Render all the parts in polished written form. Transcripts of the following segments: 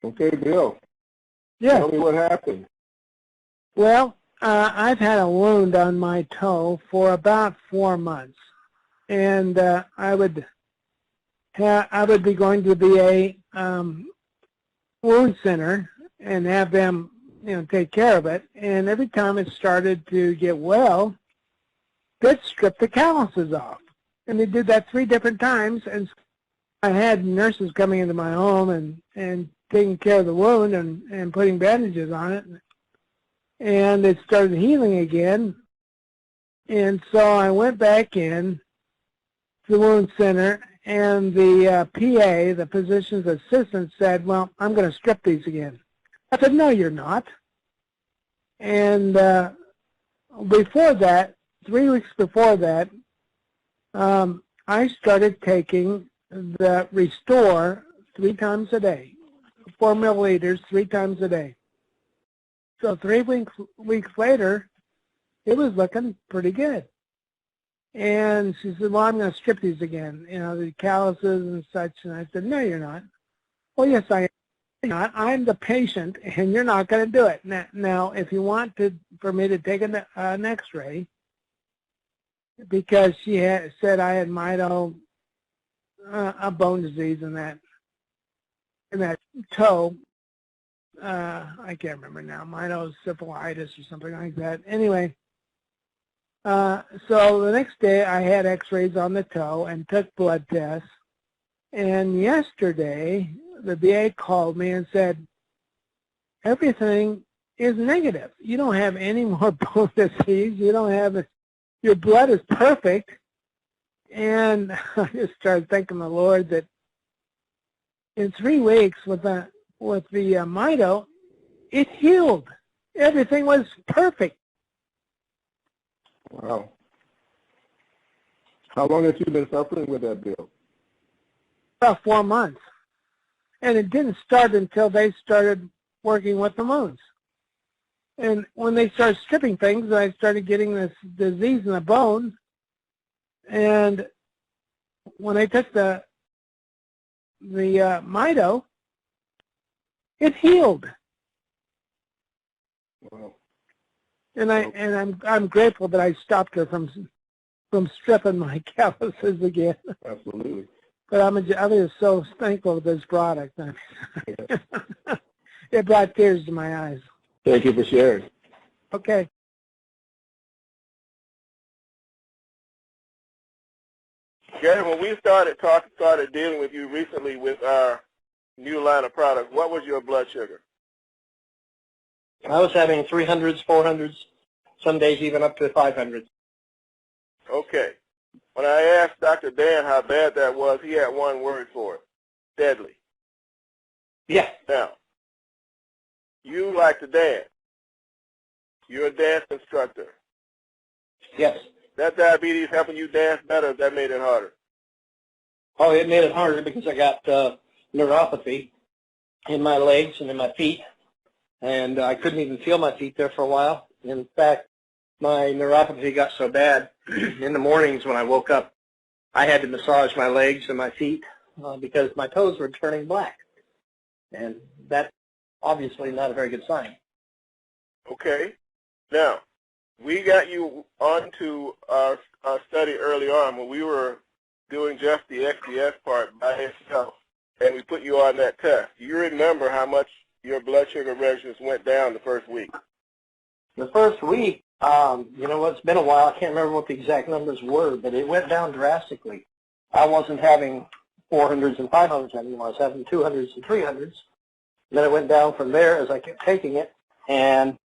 Okay, Bill. Yeah. Tell me what happened. Well, I've had a wound on my toe for about 4 months, and I would be going to the wound center and have them, take care of it. And every time it started to get well, they'd strip the calluses off, and they did that 3 different times. And I had nurses coming into my home and taking care of the wound and putting bandages on it. And it started healing again. And so I went back in to the wound center, and the PA, the physician's assistant, said, well, I'm going to strip these again. I said, no, you're not. And before that, 3 weeks before that, I started taking the Restore 3 times a day, 4 milliliters 3 times a day. So 3 weeks later, it was looking pretty good. And she said, well, I'm going to strip these again, the calluses and such. And I said, no, you're not. Well, yes, I am. Not. I'm the patient, and you're not going to do it. Now, if you want for me to take an X-ray, because she said I had a bone disease in that toe. I can't remember now. Mitochondrial-related or something like that. Anyway, so the next day I had X-rays on the toe and took blood tests. And yesterday the VA called me and said, everything is negative. You don't have any more bone disease. You don't have your blood is perfect. And I just started thanking the Lord that in 3 weeks with the mito, it healed. Everything was perfect. Wow. How long have you been suffering with that, Bill? About 4 months. And it didn't start until they started working with the wounds. And when they started stripping things, I started getting this disease in the bone. And when I took the mito, it healed. Wow. And I'm grateful that I stopped her from stripping my calluses again. Absolutely. But I'm just so thankful for this product. It brought tears to my eyes. Thank you for sharing. Okay. Gary, when we started dealing with you recently with our new line of products, what was your blood sugar? I was having 300s, 400s, some days even up to 500s. Okay. When I asked Dr. Dan how bad that was, he had one word for it: deadly. Yeah. Now, you like to dance. You're a dance instructor. Yes. That diabetes helping you dance better, that made it harder? Oh, it made it harder because I got neuropathy in my legs and in my feet, and I couldn't even feel my feet there for a while. In fact, my neuropathy got so bad in the mornings when I woke up, I had to massage my legs and my feet because my toes were turning black, and that's obviously not a very good sign. Okay. Now, we got you onto our study early on when we were doing just the XDS part by itself, and we put you on that test. Do you remember how much your blood sugar measures went down the first week? The first week, it's been a while. I can't remember what the exact numbers were, but it went down drastically. I wasn't having 400s and 500s anymore. I was having 200s and 300s. And then it went down from there as I kept taking it, and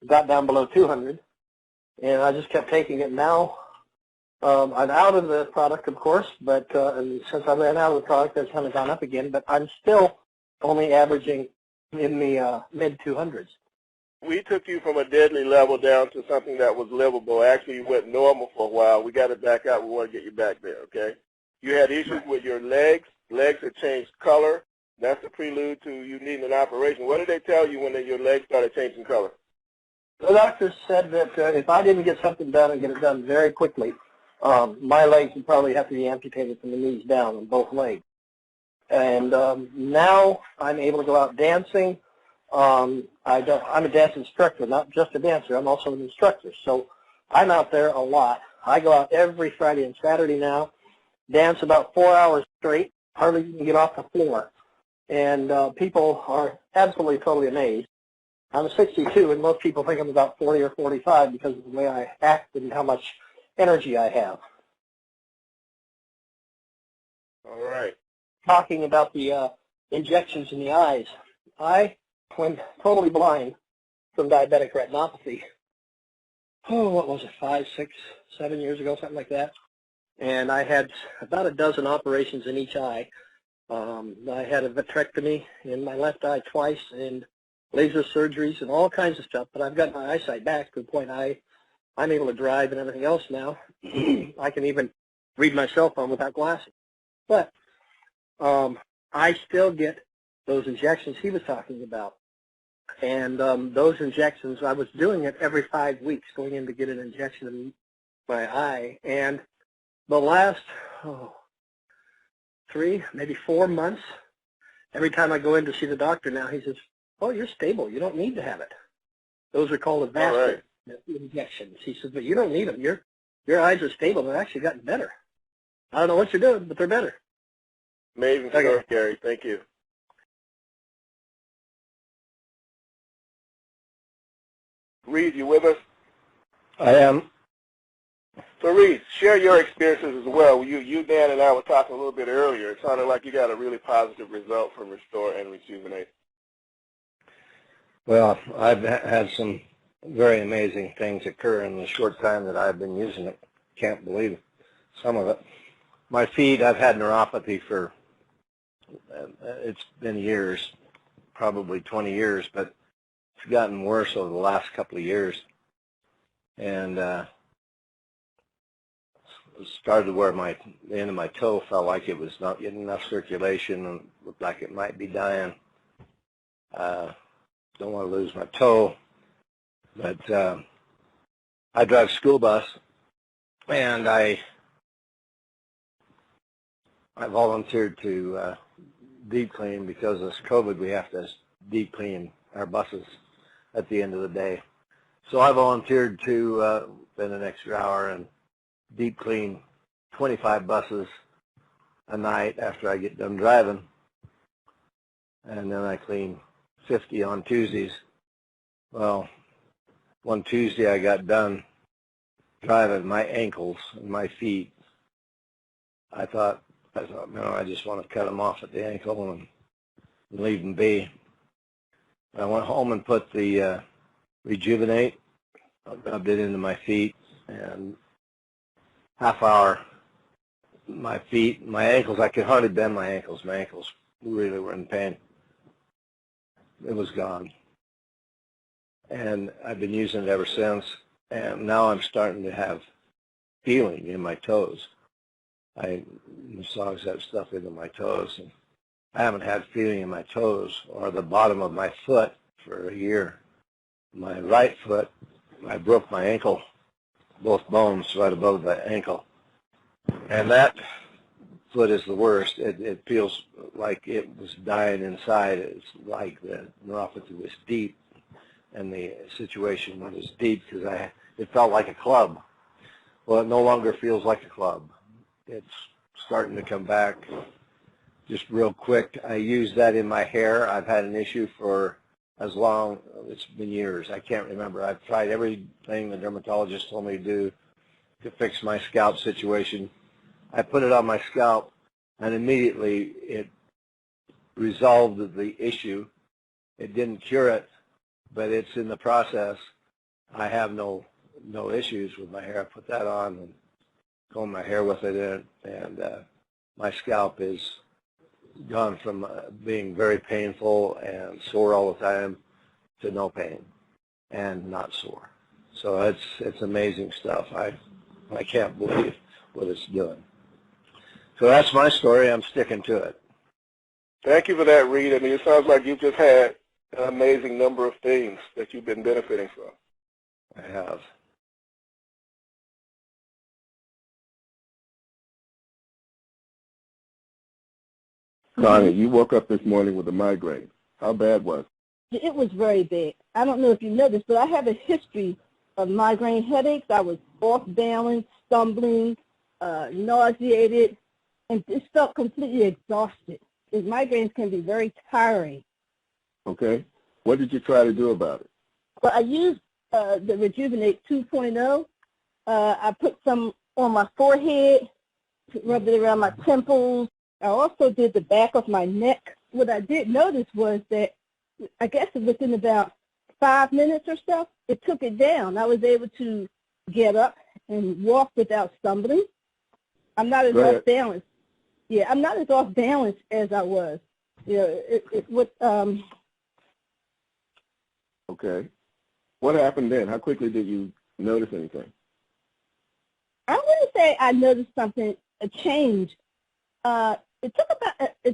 got down below 200. And I just kept taking it. Now I'm out of the product, of course, but and since I ran out of the product, that's kind of gone up again. But I'm still only averaging in the mid-200s. We took you from a deadly level down to something that was livable. Actually, you went normal for a while. We got it back out. We want to get you back there, okay? You had issues with your legs. Legs had changed color. That's the prelude to you needing an operation. What did they tell you when your legs started changing color? The doctor said that if I didn't get something done and get it done very quickly, my legs would probably have to be amputated from the knees down on both legs. And now I'm able to go out dancing. I'm a dance instructor, not just a dancer. I'm also an instructor. So I'm out there a lot. I go out every Friday and Saturday now, dance about 4 hours straight, hardly even get off the floor. And people are absolutely, totally amazed. I'm 62, and most people think I'm about 40 or 45 because of the way I act and how much energy I have. All right. Talking about the injections in the eyes, I went totally blind from diabetic retinopathy. Oh, what was it, 5, 6, 7 years ago, something like that. And I had about a dozen operations in each eye. I had a vitrectomy in my left eye twice and laser surgeries and all kinds of stuff, but I've got my eyesight back to the point I'm able to drive and everything else now. I can even read my cell phone without glasses. But I still get those injections he was talking about. And those injections, I was doing it every 5 weeks, going in to get an injection in my eye. And the last 3, maybe 4 months, every time I go in to see the doctor now, he says, "Oh, you're stable. You don't need to have it." Those are called advanced injections. He says, "But you don't need them. Your eyes are stable. They've actually gotten better. I don't know what you're doing, but they're better." Amazing story, Gary. Thank you. Reed, you with us? I am. So, Reed, share your experiences as well. You, Dan, and I were talking a little bit earlier. It sounded like you got a really positive result from Restore and Rejuvenate. Well, I've had some very amazing things occur in the short time that I've been using it. Can't believe some of it. My feet, I've had neuropathy for, it's been years, probably 20 years, but it's gotten worse over the last couple of years. And started where the end of my toe felt like it was not getting enough circulation and looked like it might be dying. Don't want to lose my toe, but I drive school bus, and I volunteered to deep clean because of this COVID. We have to deep clean our buses at the end of the day. So I volunteered to spend an extra hour and deep clean 25 buses a night after I get done driving, and then I clean 50 on Tuesdays. Well, one Tuesday I got done driving my ankles and my feet. I thought, no, I just want to cut them off at the ankle and leave them be. I went home and put the Rejuvenate, rubbed it into my feet, and half hour, my feet, my ankles, I could hardly bend my ankles. My ankles really were in pain. It was gone. And I've been using it ever since, and now I'm starting to have feeling in my toes. I massage that stuff into my toes, and I haven't had feeling in my toes or the bottom of my foot for a year. My right foot, I broke my ankle, both bones right above the ankle, and that foot is the worst. It feels like it was dying inside. It's like the neuropathy was deep, and the situation was deep because it felt like a club. Well, it no longer feels like a club. It's starting to come back just real quick. I use that in my hair. I've had an issue for as long, it's been years. I can't remember. I've tried everything the dermatologist told me to do to fix my scalp situation. I put it on my scalp, and immediately it resolved the issue. It didn't cure it, but it's in the process. I have no issues with my hair. I put that on and comb my hair with it, and my scalp is gone from being very painful and sore all the time to no pain and not sore. So it's amazing stuff. I can't believe what it's doing. So that's my story. I'm sticking to it. Thank you for that, Reed. I mean, it sounds like you've just had an amazing number of things that you've been benefiting from. I have. Connie, you woke up this morning with a migraine. How bad was it? It was very bad. I don't know if you noticed, but I have a history of migraine headaches. I was off balance, stumbling, nauseated, and just felt completely exhausted. Because migraines can be very tiring. Okay. What did you try to do about it? Well, I used the Rejuvenate 2.0. I put some on my forehead, rubbed it around my temples. I also did the back of my neck. What I did notice was that I guess within about 5 minutes or so, it took it down. I was able to get up and walk without stumbling. I'm not as off balance. Yeah, I'm not as off balance as I was. Okay. What happened then? How quickly did you notice anything? I wouldn't say I noticed something, a change. It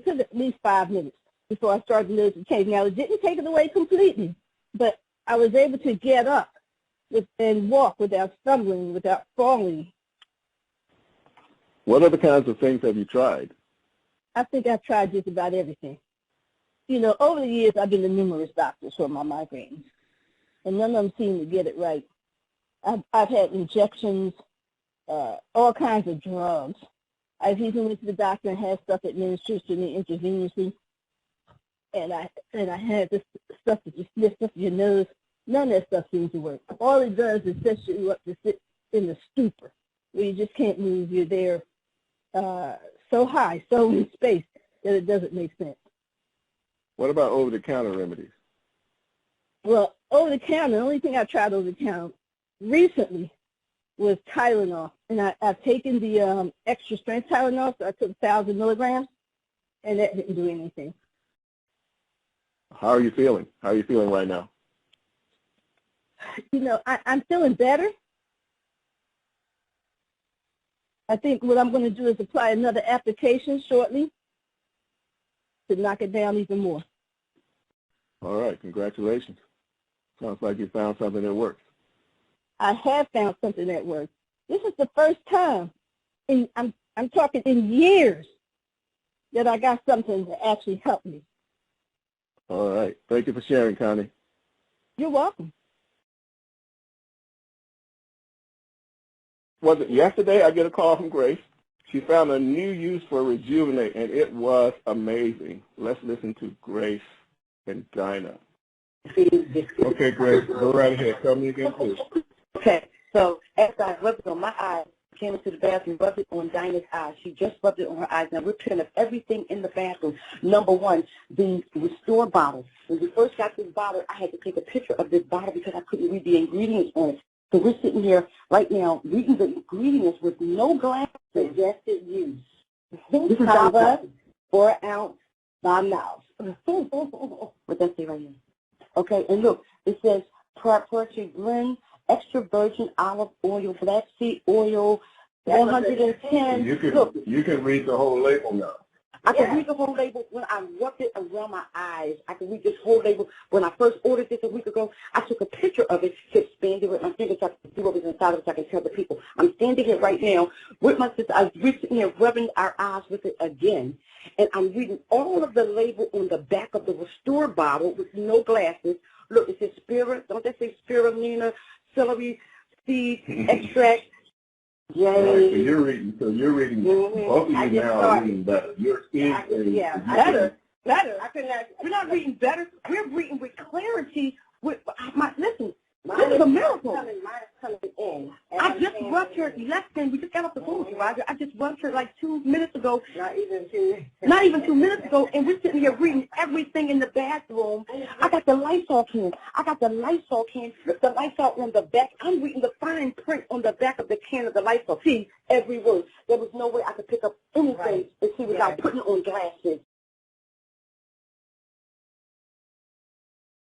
took at least 5 minutes before I started to notice a change. Now, it didn't take it away completely, but I was able to get up and walk without stumbling, without falling. What other kinds of things have you tried? I think I've tried just about everything. Over the years, I've been to numerous doctors for my migraines, and none of them seem to get it right. I've had injections, all kinds of drugs. I've even went to the doctor and had stuff administered to me intravenously, and I had this stuff that you sniff up your nose. None of that stuff seems to work. All it does is set you up to sit in the stupor, where you just can't move. You're there so high, so in space, that it doesn't make sense. What about over-the-counter remedies? Well, over-the-counter, the only thing I tried over-the-counter recently was Tylenol. And I've taken the extra strength Tylenol, so I took 1,000 milligrams, and that didn't do anything. How are you feeling? How are you feeling right now? I'm feeling better. I think what I'm going to do is apply another application shortly to knock it down even more. All right, congratulations. Sounds like you found something that works. I have found something that works. This is the first time, I'm talking in years, that I got something that actually helped me. All right. Thank you for sharing, Connie. You're welcome. Was it yesterday I get a call from Grace? She found a new use for Rejuvenate, and it was amazing. Let's listen to Grace and Dinah. Okay, Grace, go right ahead. Tell me again, please. Okay, so after I rubbed it on my eyes, came into the bathroom, rubbed it on Dinah's eyes. She just rubbed it on her eyes. Now, we're turning up everything in the bathroom. Number one, the Restore bottle. When we first got this bottle, I had to take a picture of this bottle because I couldn't read the ingredients on it. So we're sitting here right now reading the ingredients with no glasses. Suggested use. This is Java, 4 ounce by mouth. What does that say right here? Okay, and look, it says proprietary blend, extra virgin olive oil, black seed oil, 110. You can read the whole label now. I can read the whole label when I rubbed it around my eyes. I can read this whole label. When I first ordered this a week ago, I took a picture of it to expand it with my fingers so I can see what was inside of it so I can tell the people. I'm standing here right now with my sister. I was sitting here rubbing our eyes with it again, and I'm reading all of the label on the back of the Restore bottle with no glasses. Look, it says don't they say spirulina, celery seed extract. Yay. Right, so you're reading, both of you now are reading better. Your skin is better. We're not reading better. We're reading with clarity. Listen, this is a miracle. Coming in. I just rubbed her less than, we just got off the phone with you, Roger. I just rubbed her like 2 minutes ago. Not even 2 minutes ago, and we're sitting here reading everything in the bathroom. I got the Lysol can. The Lysol on the back. I'm reading the fine print on the back of the can of the Lysol. See every word. There was no way I could pick up anything to see without putting on glasses.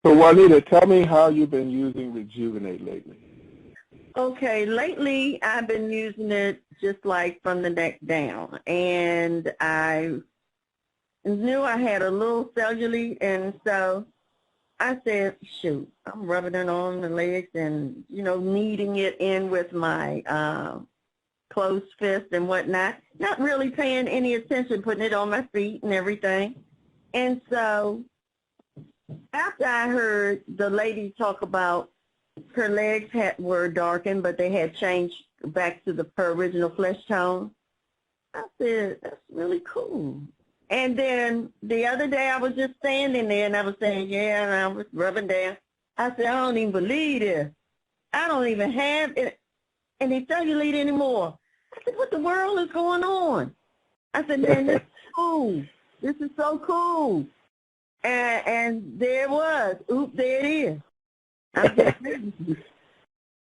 So, Juanita, tell me how you've been using Rejuvenate lately. Okay, lately I've been using it just like from the neck down, and I knew I had a little cellulite, and so I said, shoot, I'm rubbing it on the legs and, kneading it in with my closed fist and whatnot, not really paying any attention, putting it on my feet and everything. And so after I heard the lady talk about her legs were darkened, but they had changed back to her original flesh tone, I said, that's really cool. And then the other day I was just standing there and I was saying, yeah, and I was rubbing down. I said, I don't even believe this. I don't even have any cellulite anymore. I said, what the world is going on? I said, man, this is cool. This is so cool. And there it was. Oop, there it is.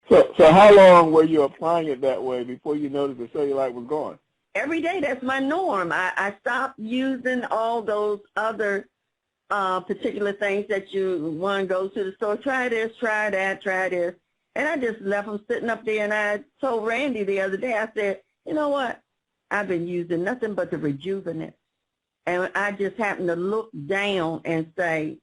So how long were you applying it that way before you noticed the cellulite was gone? Every day, that's my norm. I stopped using all those other particular things that one goes to the store, try this, try that, try this. And I just left them sitting up there, and I told Randy the other day, I said, you know what? I've been using nothing but the rejuvenant. And I just happened to look down and say,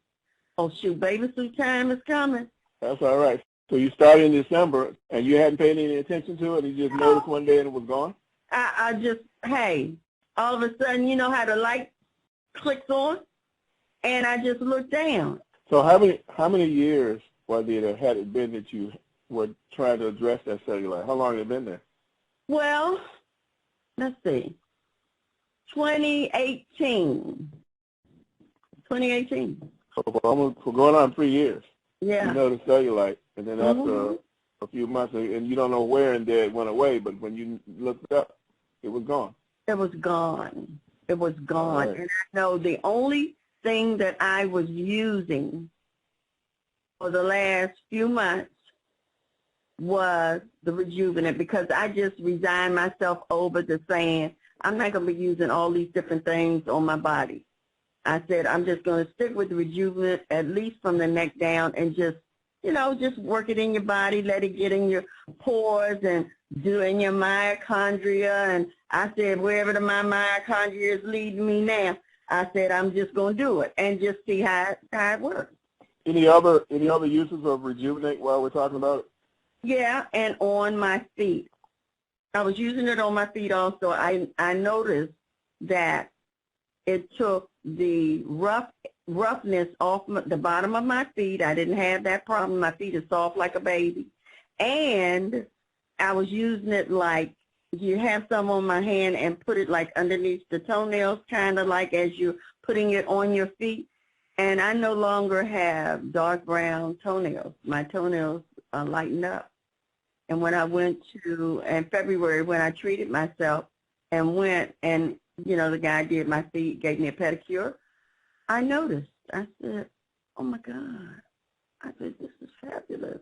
oh, shoot, baby suit time is coming. That's all right. So you started in December, and you hadn't paid any attention to it, and you just noticed one day and it was gone? I just, hey, all of a sudden, you know how the light clicks on? And I just looked down. So how many years had it been that you were trying to address that cellulite? How long had it been there? Well, let's see, 2018. So for going on 3 years. Yeah. You noticed cellulite, and then after a few months, and you don't know where and there it went away, but when you looked up, it was gone. It was gone. It was gone. Right. And I know the only thing that I was using for the last few months was the rejuvenant, because I just resigned myself over to saying, I'm not going to be using all these different things on my body. I said, I'm just going to stick with the rejuvenant, at least from the neck down, and just, you know, just work it in your body, let it get in your pores and do in your mitochondria. And I said, wherever my mitochondria is leading me now, I said, I'm just going to do it and just see how it works. Any other uses of rejuvenate while we're talking about it? Yeah, and on my feet. I was using it on my feet also. I noticed that it took the roughness off the bottom of my feet. I didn't have that problem. My feet are soft like a baby. And I was using it like you have some on my hand and put it like underneath the toenails, kind of like as you're putting it on your feet. And I no longer have dark brown toenails. My toenails lighten up. And when I went in February, when I treated myself and went and, you know, the guy did my feet, gave me a pedicure, I noticed. I said, oh, my God. I said, this is fabulous.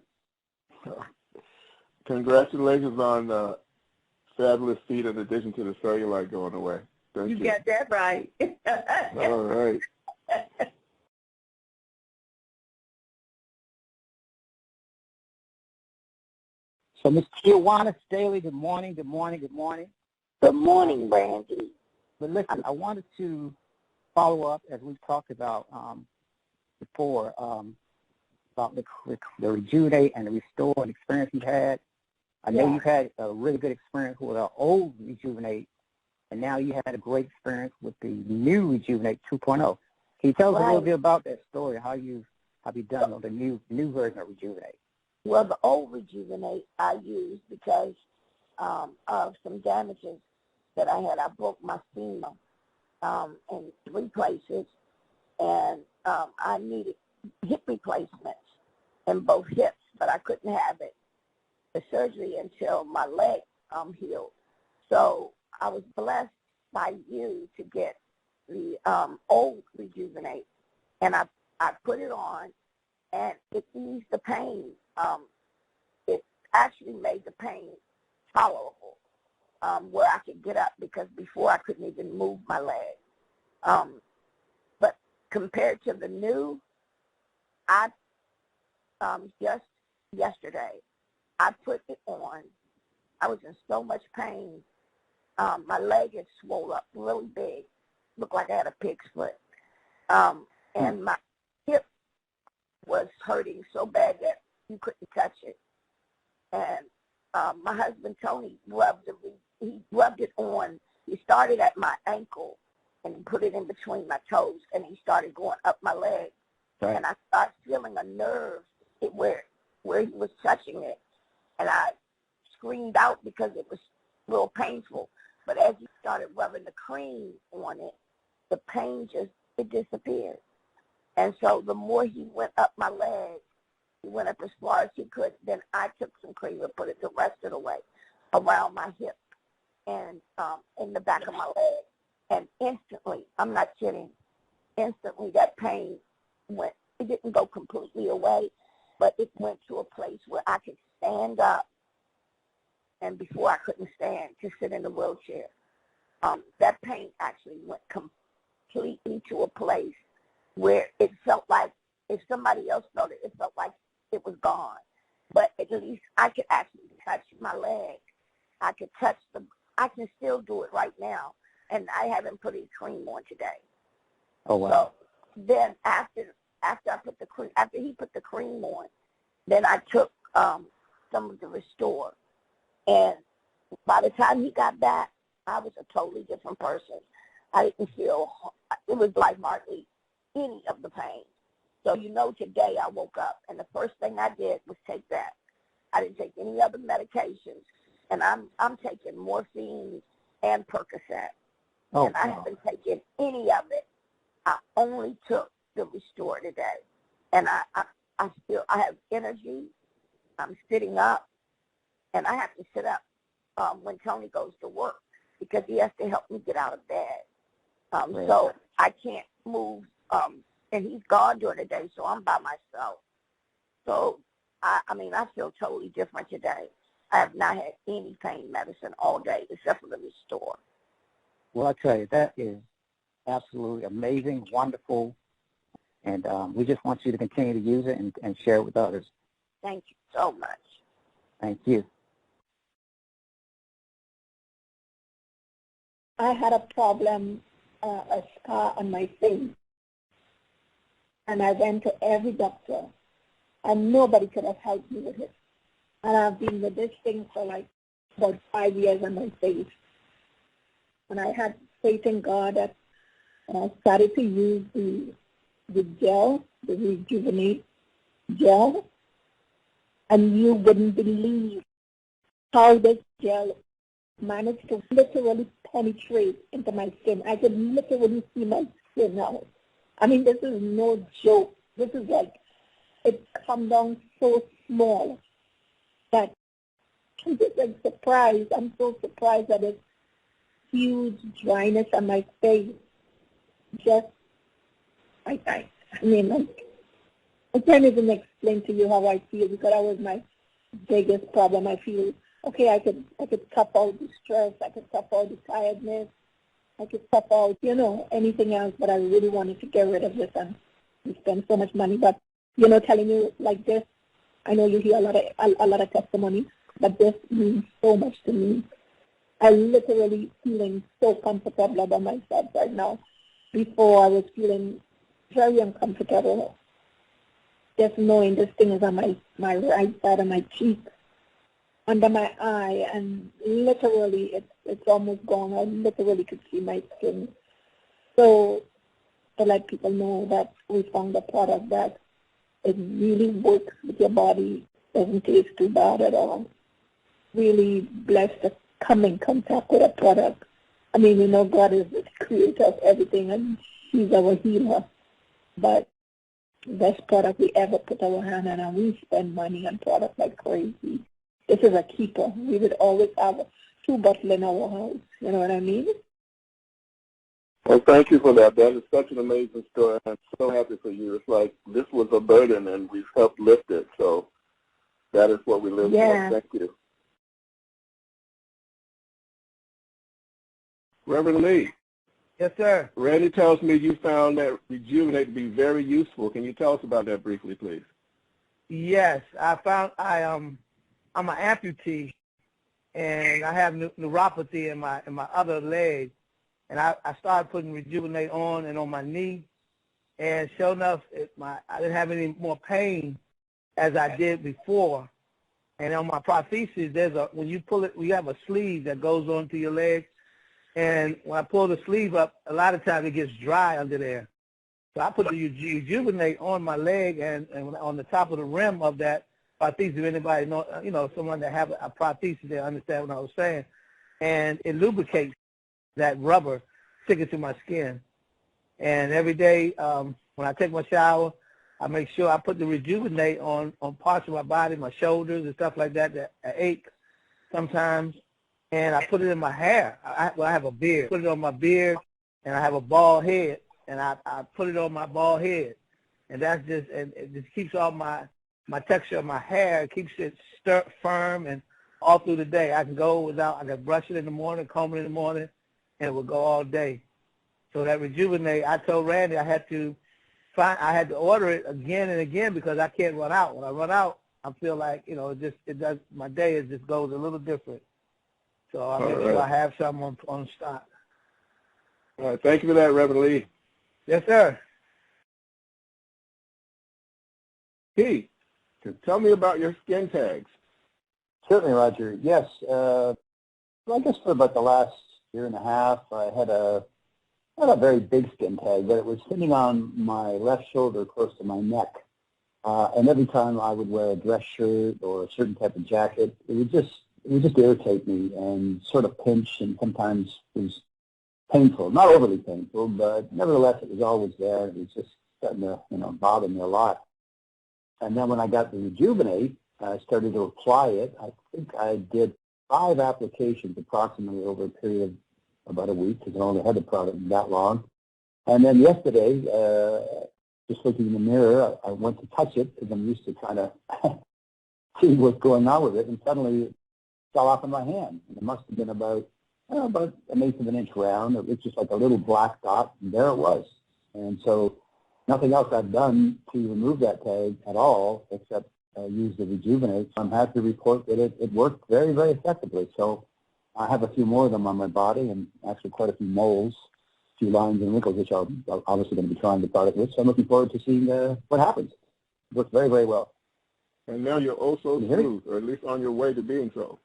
Congratulations on fabulous feet in addition to the cellulite going away. Thank you. You got that right. All right. So, Ms. Tijuana Staley, good morning, good morning, good morning. Good morning, Brandy. But listen, I wanted to follow up, as we've talked about before, about the rejuvenate and the restore and experience you've had. I know you've had a really good experience with our old rejuvenate, and now you had a great experience with the new rejuvenate 2.0. Can you tell us a little bit about that story, how you've done on the new version of rejuvenate? Well, the old rejuvenate I used because of some damages that I had. I broke my femur in 3 places, and I needed hip replacements in both hips, but I couldn't have the surgery until my leg healed. So I was blessed by you to get the old rejuvenate, and I put it on, and it eased the pain. It actually made the pain tolerable, where I could get up, because before I couldn't even move my leg. But compared to the new, I just yesterday, I put it on. I was in so much pain. My leg had swollen up really big, looked like I had a pig's foot. And my hip was hurting so bad that you couldn't touch it. And my husband, Tony, loved the he rubbed it on. He started at my ankle and put it in between my toes, and he started going up my leg. Right. And I started feeling a nerve where he was touching it, and I screamed out because it was real painful. But as he started rubbing the cream on it, the pain it disappeared. And so the more he went up my leg, he went up as far as he could. Then I took some cream and put it the rest of the way around my hip and in the back of my leg. And instantly, I'm not kidding, instantly that pain went. It didn't go completely away, but it went to a place where I could stand up. And before I couldn't stand, to sit in a wheelchair. That pain actually went completely to a place where it felt like if somebody else felt it, it felt like it was gone. But at least I could actually touch my leg. I could touch I can still do it right now, and I haven't put any cream on today. Oh, wow. So then after he put the cream on, then I took some of the Restore. And by the time he got back, I was a totally different person. I didn't feel, it was like hardly any of the pain. So, today I woke up, and the first thing I did was take that. I didn't take any other medications, and I'm taking morphine and Percocet. Oh, and I haven't taken any of it. I only took the Restore today. And I have energy. I'm sitting up. And I have to sit up when Tony goes to work because he has to help me get out of bed. So I can't move. And he's gone during the day, so I'm by myself. So, I feel totally different today. I have not had any pain medicine all day except for the Restore. Well, I tell you, that is absolutely amazing, wonderful, and we just want you to continue to use it and share it with others. Thank you so much. Thank you. I had a problem, a scar on my face, and I went to every doctor, and nobody could have helped me with it. And I've been with this thing for like about 5 years on my face. And I had faith in God that I started to use the gel, the Rejuvenate gel, and you wouldn't believe how this gel managed to literally penetrate into my skin. I could literally see my skin now. This is no joke. This is like, it's come down so small that I'm just like surprised. I'm so surprised at this huge dryness on my face. Just, I can't even explain to you how I feel because that was my biggest problem. I feel, okay, I could tough out the stress, I could tough out the tiredness, I could tough out, anything else, but I really wanted to get rid of this and spend so much money. But, telling you like this, I know you hear a lot of testimony, but this means so much to me. I'm literally feeling so comfortable about myself right now. Before I was feeling very uncomfortable. Just knowing this thing is on my right side of my cheek, under my eye, and literally it's almost gone. I literally could see my skin. So to let people know that we found a product that it really works with your body, doesn't taste too bad at all. Really blessed to come in contact with a product. God is the creator of everything, and He's our healer. But best product we ever put our hand on, and we spend money on products like crazy. This is a keeper. We would always have 2 bottles in our house. You know what I mean? Well, thank you for that. That is such an amazing story. I'm so happy for you. It's like this was a burden, and we've helped lift it. So that is what we live for. Thank you. Reverend Lee. Yes, sir. Randy tells me you found that Rejuvenate to be very useful. Can you tell us about that briefly, please? Yes, I found I'm an amputee, and I have neuropathy in my other leg, and I started putting Rejuvenate on and on my knee, and sure enough, I didn't have any more pain as I did before, And on my prosthesis, when you pull it, we have a sleeve that goes onto your leg. And when I pull the sleeve up, a lot of times it gets dry under there. So I put the Rejuvenate on my leg and on the top of the rim of that prosthesis. If anybody know, someone that have a prosthesis, they understand what I was saying. And it lubricates that rubber sticking to my skin. And every day when I take my shower, I make sure I put the Rejuvenate on parts of my body, my shoulders and stuff like that ache sometimes. And I put it in my hair. I have a beard. Put it on my beard, and I have a bald head, and I put it on my bald head. And that's just, and it just keeps all my texture of my hair. It keeps it firm and all through the day. I can brush it in the morning, comb it in the morning, and it will go all day. So that Rejuvenate, I told Randy I had to order it again and again because I can't run out. When I run out, I feel like, my day just goes a little different. So I make sure I have some on stock. All right, thank you for that, Reverend Lee. Yes, sir. Keith, tell me about your skin tags. Certainly, Roger. Yes. I guess for about the last year and a half, I had not a very big skin tag, but it was sitting on my left shoulder close to my neck. And every time I would wear a dress shirt or a certain type of jacket, it would just irritate me and sort of pinch, and sometimes it was painful. Not overly painful, but nevertheless it was always there. It was just starting to bother me a lot. And then when I got the Rejuvenate, I started to apply it. I think I did 5 applications approximately over a period of about a week, because I only had the product that long. And then yesterday, just looking in the mirror, I went to touch it because I'm used to trying to see what's going on with it, and suddenly it fell off in my hand. And it must have been about an eighth of an inch round. It was just like a little black dot, and there it was. And so nothing else I've done to remove that tag at all except use the Rejuvenate. So I'm happy to report that it worked very, very effectively. So I have a few more of them on my body, and actually quite a few moles, a few lines and wrinkles, which I'm obviously going to be trying the product with. So I'm looking forward to seeing what happens. It works very, very well. And now you're also smooth, or at least on your way to being so.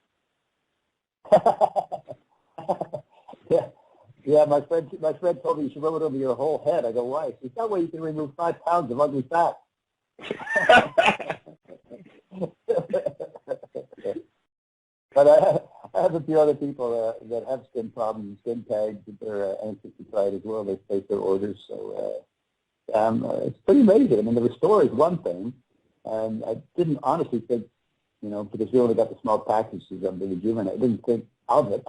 Yeah. My friend told me you should rub it over your whole head. I go, why? He said, that way you can remove 5 pounds of ugly fat. But I have a few other people that have skin problems, skin tags, that they're anxious to try it as well. They place their orders, so it's pretty amazing. I mean, the Restore is one thing, and I didn't honestly think, because we only got the small packages of the Rejuvenate, I didn't think of it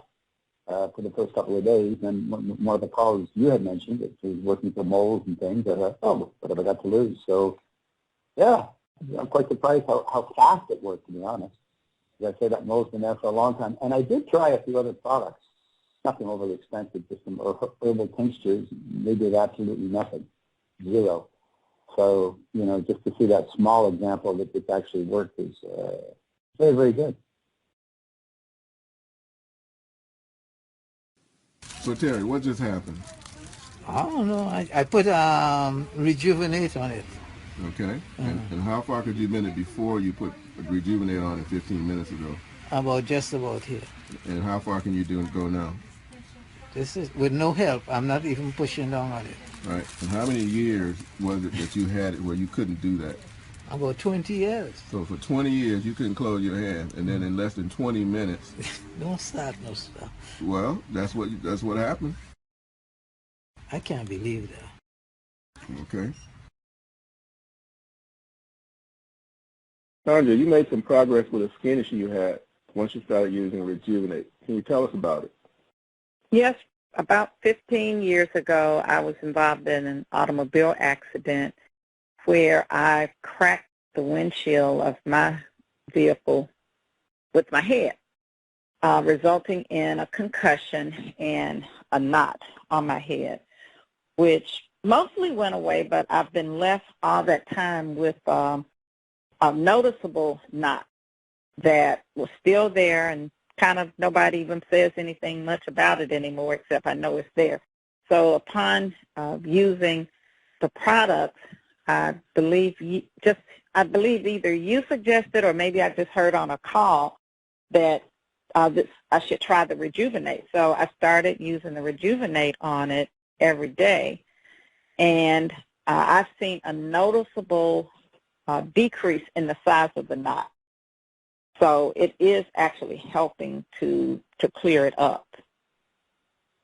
for the first couple of days. And one of the callers you had mentioned, that she was working for moles and things, I thought, oh, what have I got to lose? So, yeah, I'm quite surprised how fast it worked, to be honest. As I say, that mole's been there for a long time. And I did try a few other products, nothing overly expensive, just some herbal tinctures. They did absolutely nothing, 0. So, just to see that small example that this actually worked is very, very good. So, Terry, what just happened? I don't know. I put Rejuvenate on it. Okay. And how far could you have been it before you put Rejuvenate on it 15 minutes ago? Just about here. And how far can you go now? This is with no help. I'm not even pushing down on it. Right. And how many years was it that you had it where you couldn't do that? About 20 years. So for 20 years you couldn't close your hand, and then in less than 20 minutes. Don't start no stuff. Well, that's what happened. I can't believe that. Okay. Sandra, you made some progress with a skin issue you had once you started using Rejuvenate. Can you tell us about it? Yes. About 15 years ago, I was involved in an automobile accident where I cracked the windshield of my vehicle with my head, resulting in a concussion and a knot on my head, which mostly went away, but I've been left all that time with a noticeable knot that was still there, and kind of nobody even says anything much about it anymore, except I know it's there. So upon using the product, I believe either you suggested or maybe I just heard on a call that I should try the Rejuvenate. So I started using the Rejuvenate on it every day, and I've seen a noticeable decrease in the size of the knot. So it is actually helping to clear it up.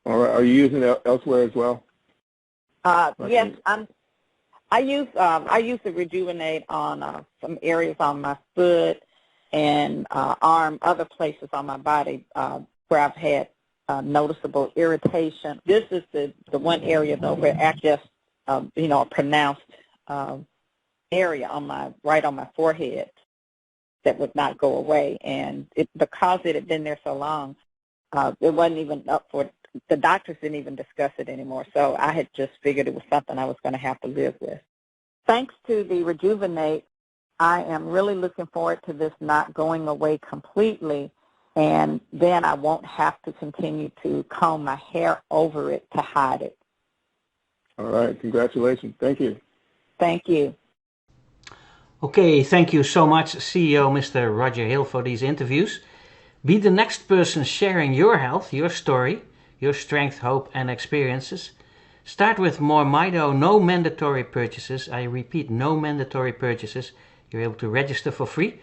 All right. Are you using it elsewhere as well? Yes, I use the Rejuvenate on some areas on my foot and arm, other places on my body where I've had noticeable irritation. This is the one area though where I just a pronounced area on right on my forehead that would not go away, and because it had been there so long, it wasn't even up for. The doctors didn't even discuss it anymore, so I had just figured it was something I was going to have to live with. Thanks to the Rejuvenate, I am really looking forward to this not going away completely, and then I won't have to continue to comb my hair over it to hide it. All right. Congratulations. Thank you. Thank you. Okay, thank you so much, CEO Mr. Roger Hill, for these interviews. Be the next person sharing your health, your story, your strength, hope, and experiences. Start with Moremito, no mandatory purchases. I repeat, no mandatory purchases. You're able to register for free,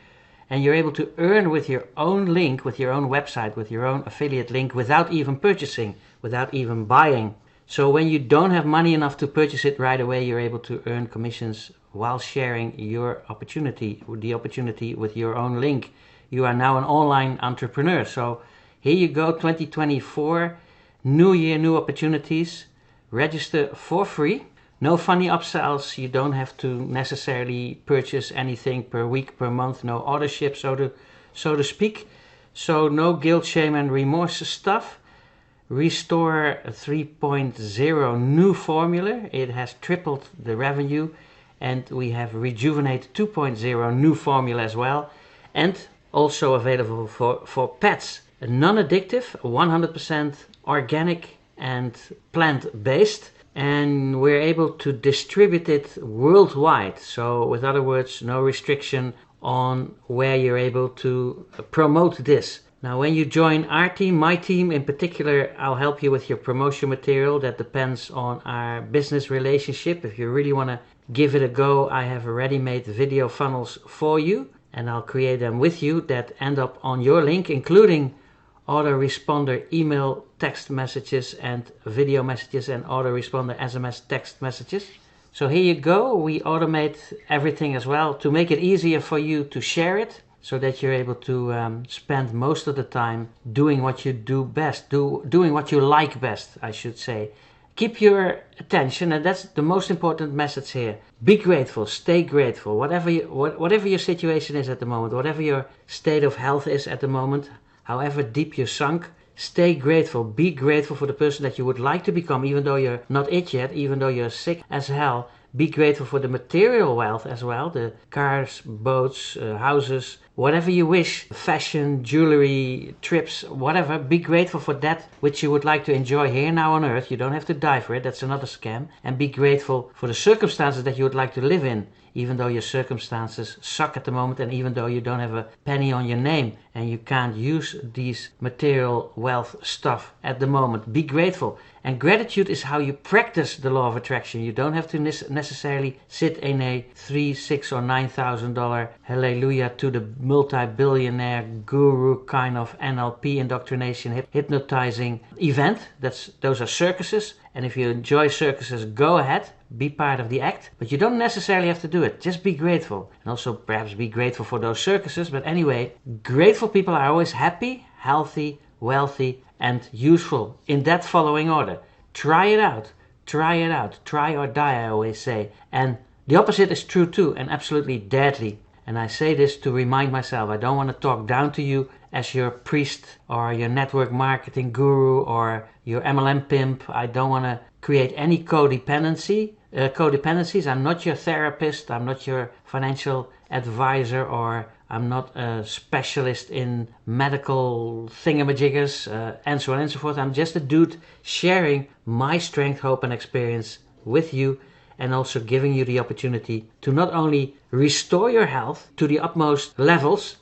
and you're able to earn with your own link, with your own website, with your own affiliate link, without even purchasing, without even buying. So when you don't have money enough to purchase it right away, you're able to earn commissions while sharing your opportunity, the opportunity with your own link. You are now an online entrepreneur. So here you go, 2024, new year, new opportunities. Register for free. No funny upsells. You don't have to necessarily purchase anything per week, per month. No auto-ship, so to speak. So no guilt, shame, and remorse stuff. Restore 3.0 new formula. It has tripled the revenue. And we have Rejuvenate 2.0 new formula as well. And also available for pets. Non-addictive, 100% organic and plant-based. And we're able to distribute it worldwide. So with other words, no restriction on where you're able to promote this. Now when you join our team, my team in particular, I'll help you with your promotion material. That depends on our business relationship. If you really want to give it a go, I have ready-made video funnels for you, and I'll create them with you that end up on your link, including autoresponder email text messages and video messages and autoresponder SMS text messages. So here you go. We automate everything as well to make it easier for you to share it, so that you're able to spend most of the time doing what you do best, doing what you like best, I should say. Keep your attention, and that's the most important message here. Be grateful, stay grateful, whatever your situation is at the moment, whatever your state of health is at the moment, however deep you're sunk, stay grateful. Be grateful for the person that you would like to become, even though you're not it yet, even though you're sick as hell. Be grateful for the material wealth as well, the cars, boats, houses, whatever you wish, fashion, jewelry, trips, whatever. Be grateful for that which you would like to enjoy here now on earth. You don't have to die for it, that's another scam. And be grateful for the circumstances that you would like to live in, even though your circumstances suck at the moment, and even though you don't have a penny on your name and you can't use these material wealth stuff at the moment. Be grateful. And gratitude is how you practice the law of attraction. You don't have to necessarily sit in a $3,000, $6,000 or $9,000 hallelujah to the multi-billionaire guru kind of NLP indoctrination hypnotizing event. Those are circuses. And if you enjoy circuses, go ahead, be part of the act. But you don't necessarily have to do it. Just be grateful. And also perhaps be grateful for those circuses. But anyway, grateful people are always happy, healthy, wealthy, and useful, in that following order. Try it out. Try it out. Try or die, I always say. And the opposite is true too, and absolutely deadly. And I say this to remind myself. I don't want to talk down to you as your priest or your network marketing guru or your MLM pimp. I don't want to create any codependencies. I'm not your therapist. I'm not your financial advisor, or I'm not a specialist in medical thingamajiggers, and so on and so forth. I'm just a dude sharing my strength, hope, and experience with you. and also giving you the opportunity to not only restore your health to the utmost levels,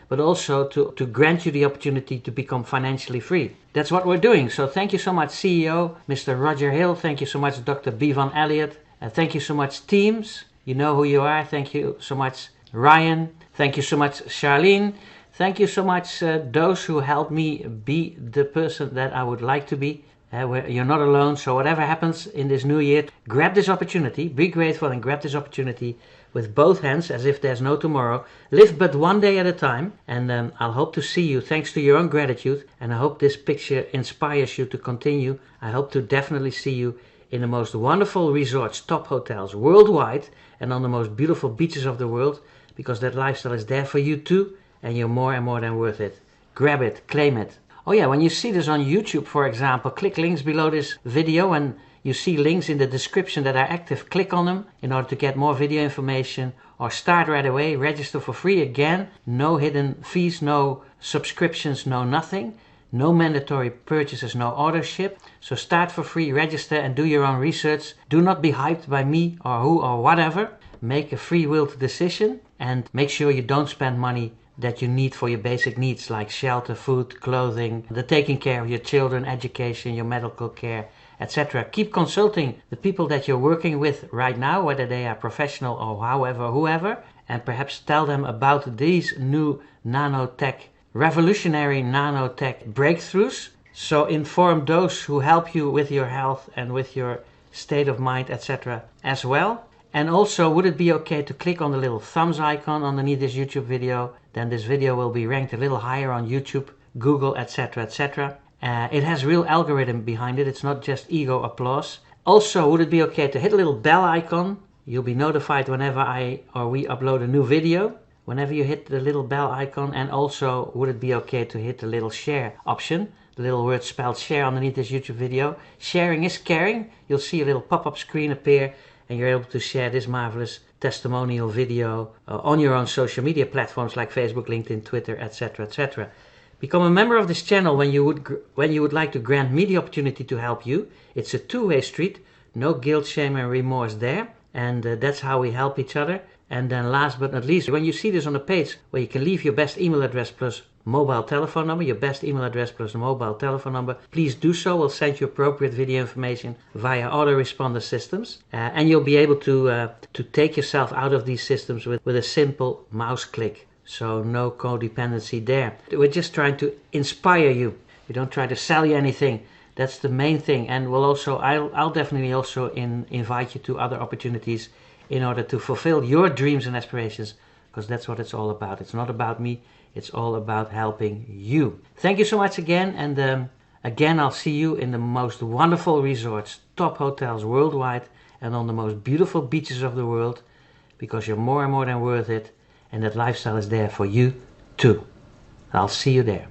but also to grant you the opportunity to become financially free. That's what we're doing. So thank you so much, CEO, Mr. Roger Hill. Thank you so much, Dr. Bevan Elliott. Thank you so much, teams. You know who you are. Thank you so much, Ryan. Thank you so much, Charlene. Thank you so much, those who helped me be the person that I would like to be. You're not alone, so whatever happens in this new year, grab this opportunity, be grateful and grab this opportunity with both hands as if there's no tomorrow. Live but one day at a time, and I'll hope to see you thanks to your own gratitude, and I hope this picture inspires you to continue. I hope to definitely see you in the most wonderful resorts, top hotels worldwide, and on the most beautiful beaches of the world, because that lifestyle is there for you too, and you're more and more than worth it. Grab it, claim it. Oh yeah, when you see this on YouTube, for example, click links below this video and you see links in the description that are active. Click on them in order to get more video information, or start right away, register for free. Again, no hidden fees, no subscriptions, no nothing, no mandatory purchases, no auto ship. So start for free, register and do your own research. Do not be hyped by me or who or whatever. Make a free-willed decision and make sure you don't spend money that you need for your basic needs like shelter, food, clothing, the taking care of your children, education, your medical care, etc. Keep consulting the people that you're working with right now, whether they are professional or whoever, and perhaps tell them about these new nanotech, revolutionary nanotech breakthroughs. So inform those who help you with your health and with your state of mind, etc. as well. And also, would it be okay to click on the little thumbs icon underneath this YouTube video? Then this video will be ranked a little higher on YouTube, Google, etc., etc. It has real algorithm behind it. It's not just ego applause. Also, would it be okay to hit a little bell icon? You'll be notified whenever we upload a new video. Whenever you hit the little bell icon. And also, would it be okay to hit the little share option? The little word spelled share underneath this YouTube video. Sharing is caring. You'll see a little pop-up screen appear, and you're able to share this marvelous testimonial video on your own social media platforms like Facebook, LinkedIn, Twitter, etc., etc. Become a member of this channel when you would like to grant me the opportunity to help you. It's a two-way street, no guilt, shame and remorse there, and that's how we help each other. And then last but not least, when you see this on the page where you can leave your best email address plus mobile telephone number, your best email address plus mobile telephone number, please do so. We'll send you appropriate video information via autoresponder systems, and you'll be able to take yourself out of these systems with a simple mouse click. So no codependency there. We're just trying to inspire you. We don't try to sell you anything. That's the main thing. And I'll definitely also invite you to other opportunities in order to fulfill your dreams and aspirations, because that's what it's all about. It's not about me. It's all about helping you. Thank you so much again. And again, I'll see you in the most wonderful resorts, top hotels worldwide, and on the most beautiful beaches of the world, because you're more and more than worth it. And that lifestyle is there for you too. I'll see you there.